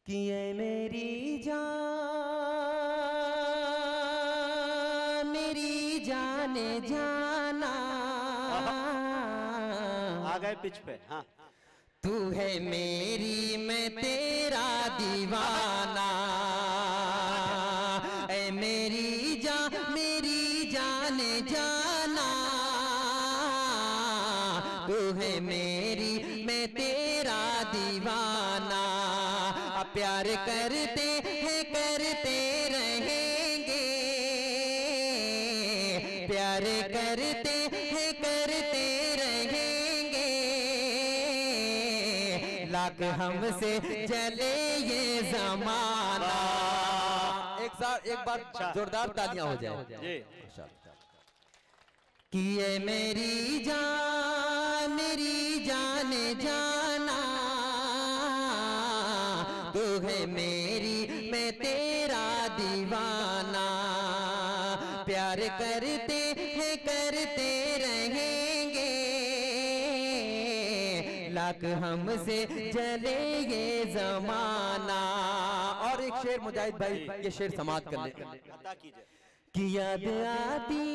कि ये मेरी मेरी जाने जाना आ गए पिच पे। हाँ, तू है मेरी मैं तेरा दीवाना। ऐ मेरी जाने जाना, तू है मेरी मैं तेरा दीवाना। प्यार करते हैं करते रहेंगे, प्यार करते हैं करते रहेंगे। लाख हमसे जले ये जमाना। एक बार जोरदार तालियां हो जाए कि ये मेरी जाने जाना, तू है मेरी मैं तेरा दीवाना। प्यार करते हैं करते रहेंगे, लाख हमसे जले ये जमाना। और एक शेर मुजाहिद भाई ये शेर समाप्त कर ले। कि याद आती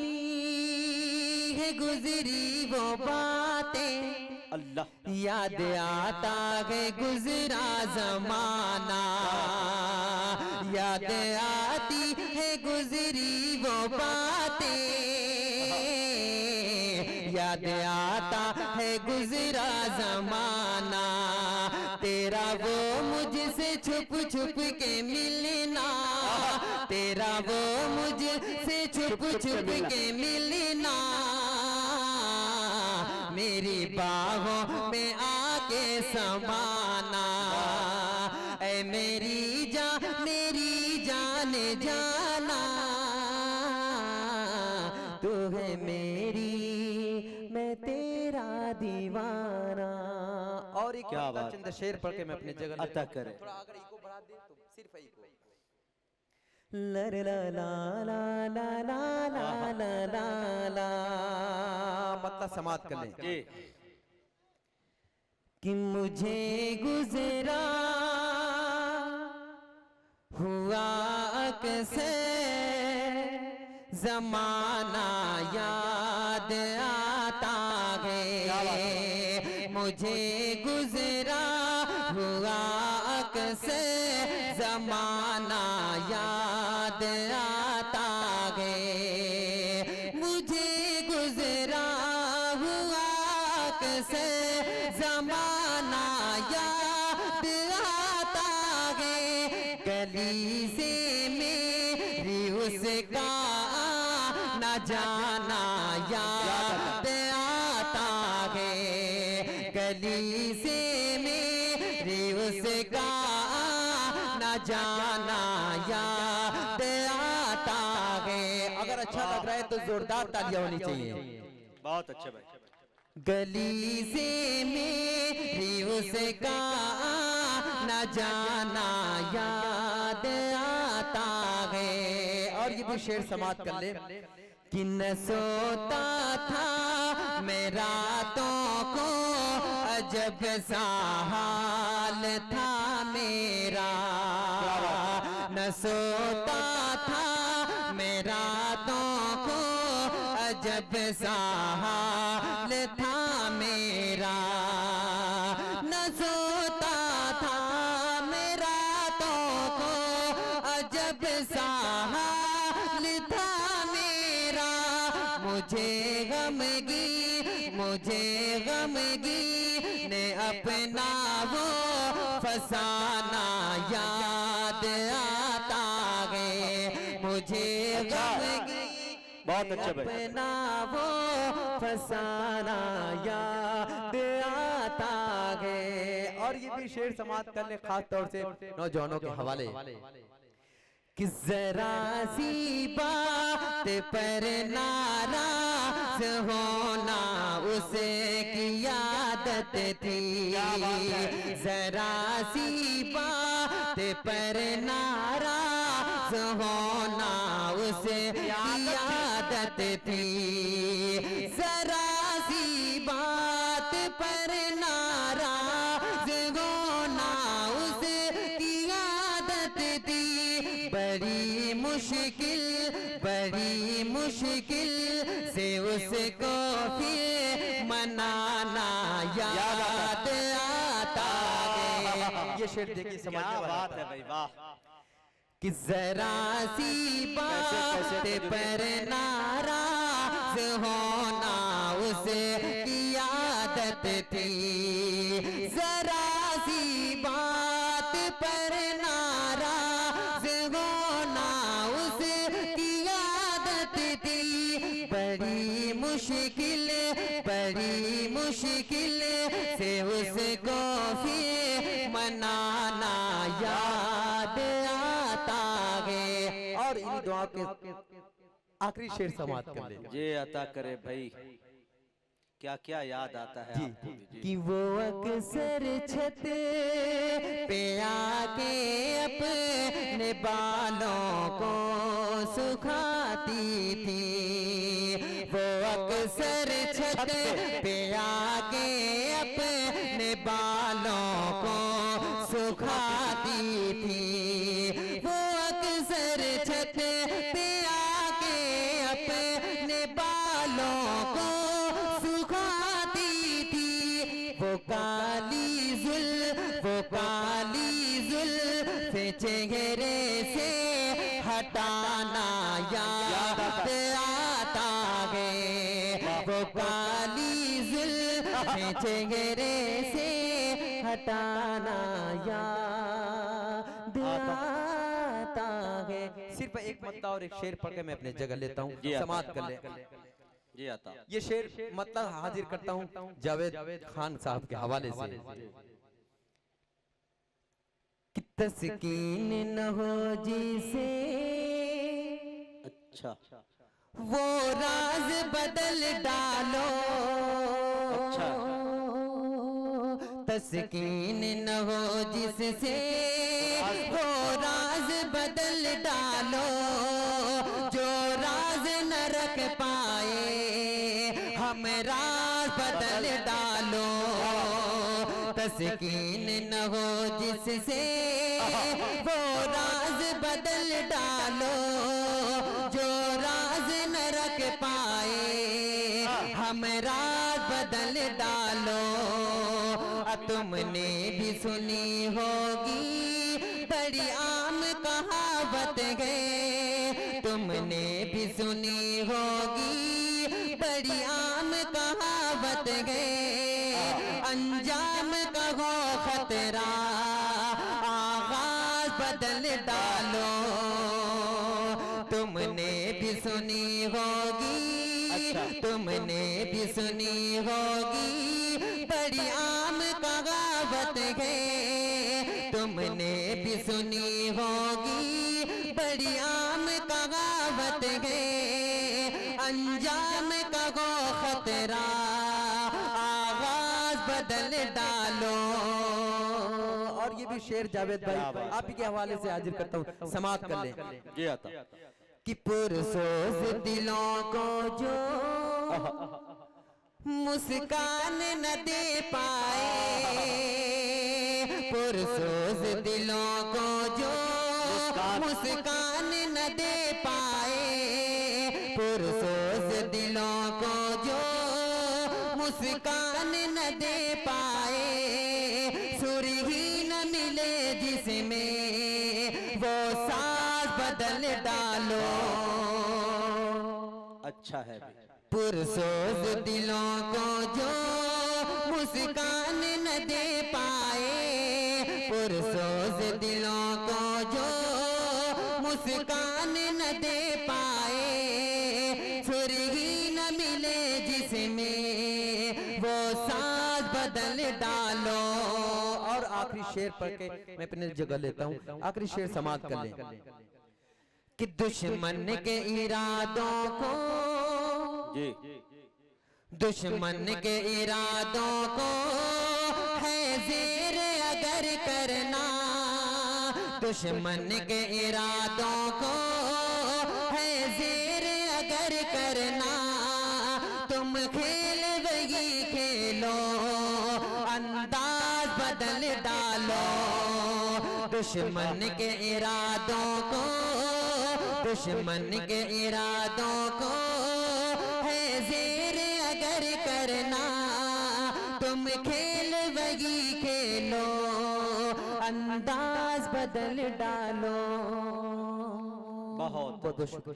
है गुजरी वो बातें, अल्लाह याद आता है गुजरा जमाना। याद आती है गुजरी वो बातें, याद आता है गुजरा जमाना। तेरा वो मुझसे छुप छुप के मिलना, तेरा वो मुझसे छुप छुप के मिलना। मेरी बाहों में आके समाना। ऐ मेरी जाने जाना, तू है मेरी मैं तेरा दीवाना। और एक क्या बात, चंद शेर पढ़ के मैं अपनी जगह अता करे। थोड़ा अगर इको बढ़ा दे तो सिर्फ इको। लर ला ला ला ला ला ला ला ला ला, मतलब समाप्त कर लें कि मुझे गुजरा हुआ अक्सर ज़माना याद आता है। मुझे गुजरा हुआ अक्सर ज़माना याद आता है। मुझे गुजरा हुआ अक्सर ज़माना याद आता है। गली से मेरी उसका न जाना याद आता है। गली से मेरी उसका न जाना याद आता है। अगर अच्छा लग रहा है तो जोरदार तालियां होनी चाहिए। बहुत अच्छे भाई। गली से मेरी उसका न जाना याद आता है। और ये भी शेर समाप्त कर ले कि न सोता था मैं रातों को, अजब सा हाल था मेरा। न सोता था मैं रातों को, अजब सा हाल था मेरा। न सोता था मैं रातों को, अजब सा हाल था मेरा। मुझे गमगी ने अपना वो फसाना याद आता है। मुझे गमगी बहुत अच्छे भाई। अपना वो फसाना याद आता है। और ये भी शेर समाप्त करने खास तौर से नौजवानों के हवाले कि जरा सी बात पर नाराज होना उसे की आदत थी। जरा सी बात पर नाराज होना उसे की आदत थी। जरा सी बात पर नाराज होना उसे की मुश्किल बड़ी मुश्किल से उसको फिर मनाना याद आता है। ये शेर देखिए समझने क्या वाला बात है भाई, वाह। कि जरा सी बात पर नाराज होना उसे की आदत थी, जरा सी बात पर नाराज होना उसे की आदत थी। बड़ी मुश्किल से उसको फिर मनाना याद आता है। और इन दुआ के आखिरी शेर समाप्त कर ले। ये अता करे भाई, क्या क्या याद आता है आपको भी? कि वो अक्सर छत पे आके अपने बालों को सुखाती थी, वो अक्सर छत पे आके अपने बालों को सुखाती थी, वो अक्सर छत पे आके अपने बालों को सुखाती थी। वो काली जुल्फ़े चेहरे से हटाना याद आता है, वो काली जुल्फ़े चेहरे से हटाना याद आता है। सिर्फ एक मतलब और एक शेर पढ़ के मैं अपने जगह लेता हूँ, समाप्त कर ले। ये आता ये शेर मतलब हाजिर करता हूँ जावेद खान साहब के हवाले से। कि तस्कीन न हो जिसे अच्छा वो राज बदल डालो, अच्छा तस्कीन न हो जिससे वो राज बदल डालो, जो राज न रख पाए हम राज बदल डालो, तस्कीन न हो जिससे वो राज बदल डालो, जो राज न रख पाए हम राज बदल डालो। तुमने भी सुनी होगी बड़ी आम कहावत है, तुमने भी सुनी होगी बड़ी आम कहावत है, अंजाम का हो खतरा आगाज बदल डालो। तुमने भी सुनी होगी, तुमने भी सुनी होगी बड़ी आम कहावत है, तुमने भी सुनी होगी बड़ी आम कहावत है, अंजाम का हो खतरा आगाज बदल डालो। और ये भी शेर जावेद भाई आप ही के हवाले से हाजिर करता हूँ, समाप्त कर ले। ये आता कि पुरसोज दिलों को जो मुस्कान न दे पाए, पुरसोज दिलों को जो मुस्कान न दे पाए, पुरसोज दिलों को जो मुस्कान न दे पाए, सुर ही न मिले जिसमें वो साज बदल डालो। अच्छा है भी। पुरसोज दिलों को जो मुस्कान न दे पाए, पुरसोज दिलों को जो मुस्कान न दे पाए, सुर ही न मिले जिसमें वो साज बदल डालो। और आखिरी शेर पढ़ के मैं अपनी जगह लेता हूँ, आखिरी शेर समाप्त कर ले। कि दुश्मन के इरादों को जी दुश्मन के इरादों को है ज़ेर अगर करना, दुश्मन के इरादों को है ज़ेर अगर करना, तुम खेल वही खेलो अंदाज बदल डालो। दुश्मन के इरादों को दुश्मन के इरादों को है ज़ेर अगर करना, तुम खेल वही खेलो, अंदाज बदल डालो। बहुत